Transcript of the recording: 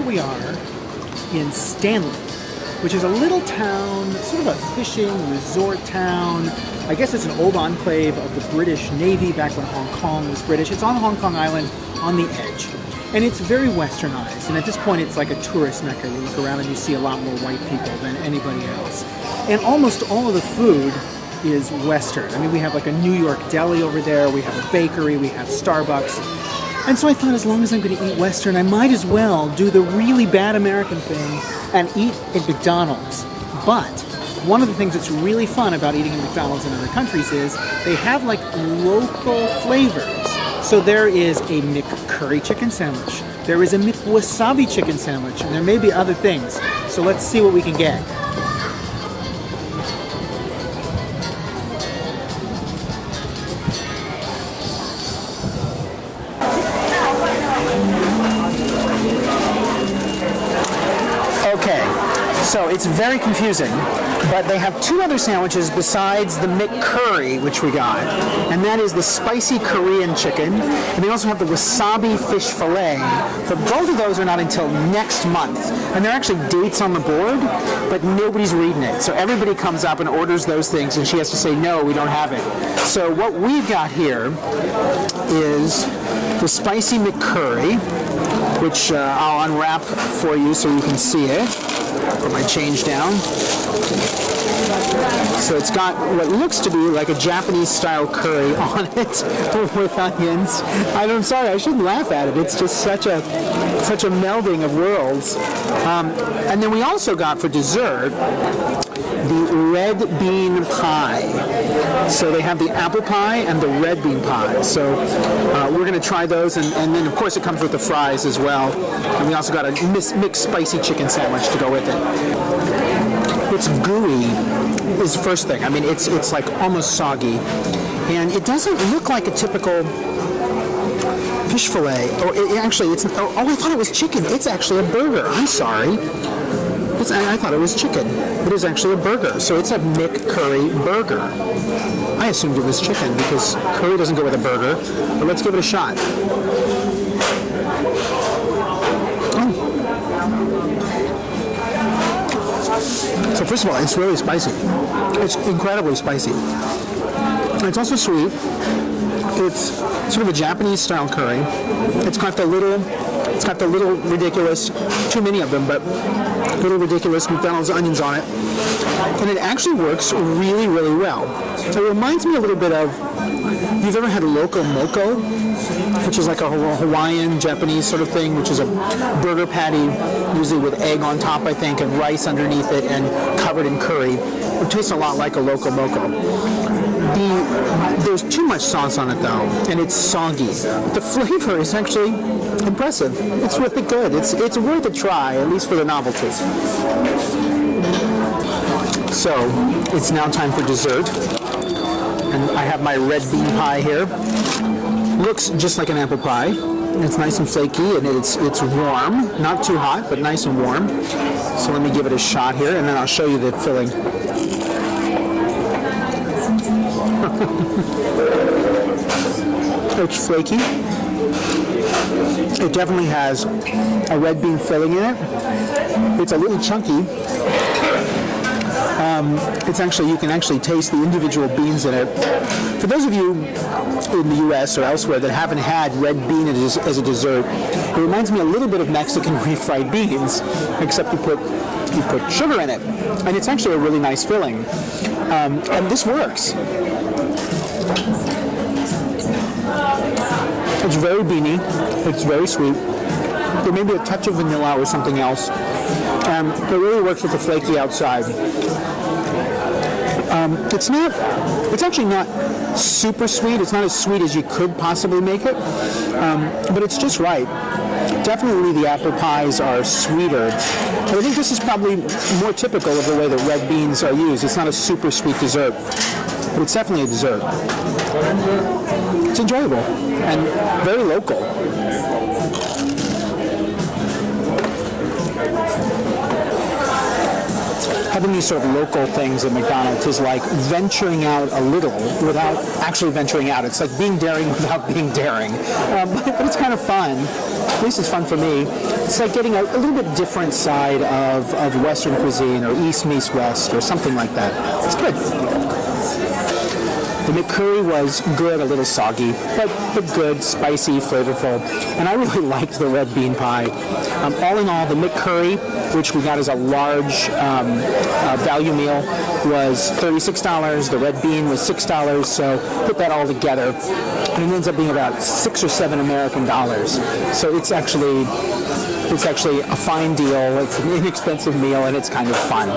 here we are in Stanley, which is a little town, sort of a fishing resort town. I guess it's an old enclave of the British Navy back when Hong Kong was British. It's on Hong Kong Island on the edge. And it's very westernized. And at this point, it's like a tourist mecca. You look around and you see a lot more white people than anybody else. And almost all of the food is Western. I mean, we have like a New York deli over there. We have a bakery. We have Starbucks. And so I thought, as long as I'm going to eat Western, I might as well do the really bad American thing and eat at McDonald's. But one of the things that's really fun about eating at McDonald's in other countries is they have like local flavors. So there is a McCurry chicken sandwich. There is a McWasabi chicken sandwich. And there may be other things. So let's see what we can get. So it's very confusing, but they have two other sandwiches besides the McCurry, which we got, and that is the spicy Korean chicken, and they also have the wasabi fish fillet, but both of those are not until next month, and there are actually dates on the board, but nobody's reading it, so everybody comes up and orders those things, and she has to say, no, we don't have it. So what we've got here is the spicy McCurry, which I'll unwrap for you so you can see it. Put my change down. So it's got what looks to be like a Japanese-style curry on it with onions. I'm sorry, I shouldn't laugh at it. It's just such a melding of worlds. And then we also got for dessert the red bean pie. So they have the apple pie and the red bean pie. So we're going to try those, and then of course it comes with the fries as well. And we also got a mixed spicy chicken sandwich to go with it. It's gooey is the first thing. I mean, it's like almost soggy, and it doesn't look like a typical fish fillet. Oh, I thought it was chicken. It's actually a burger. I'm sorry. I thought it was chicken. It is actually a burger. So it's a McCurry burger. I assumed it was chicken because curry doesn't go with a burger. But let's give it a shot. So first of all, it's really spicy. It's incredibly spicy. It's also sweet. It's sort of a Japanese-style curry. It's got the little ridiculous, too many of them, but little ridiculous McDonald's onions on it. And it actually works really, really well. It reminds me a little bit of, you've ever had loco moco, which is like a Hawaiian, Japanese sort of thing, which is a burger patty, usually with egg on top, I think, and rice underneath it, and covered in curry. It tastes a lot like a loco moco. There's too much sauce on it, though, and it's soggy. The flavor is actually impressive. It's really good. It's worth a try, at least for the novelty. So, it's now time for dessert. And I have my red bean pie here. Looks just like an apple pie. It's nice and flaky, and it's warm. Not too hot, but nice and warm. So let me give it a shot here, and then I'll show you the filling. It's flaky. It definitely has a red bean filling in it. It's a little chunky. You can actually taste the individual beans in it. For those of you in the U.S. or elsewhere that haven't had red bean as a dessert, it reminds me a little bit of Mexican refried beans, except you put sugar in it, and it's actually a really nice filling. And this works. It's very beany. It's very sweet. There may be a touch of vanilla or something else. It really works with the flaky outside. It's actually not super sweet. It's not as sweet as you could possibly make it, but it's just right. Definitely the apple pies are sweeter, but I think this is probably more typical of the way that red beans are used. It's not a super sweet dessert, but it's definitely a dessert. It's enjoyable and very local. Have a doing these sort of local things at McDonald's is like venturing out a little without actually venturing out. It's like being daring without being daring. But it's kind of fun. At least it's fun for me. It's like getting a little bit different side of Western cuisine, or East meets West, or something like that. It's good. The McCurry was good, a little soggy, but good, spicy, flavorful, and I really liked the red bean pie. All in all, the McCurry, which we got as a large value meal, was $36. The red bean was $6, so put that all together, and it ends up being about $6 or $7 American dollars. So it's actually a fine deal. It's an inexpensive meal, and it's kind of fun.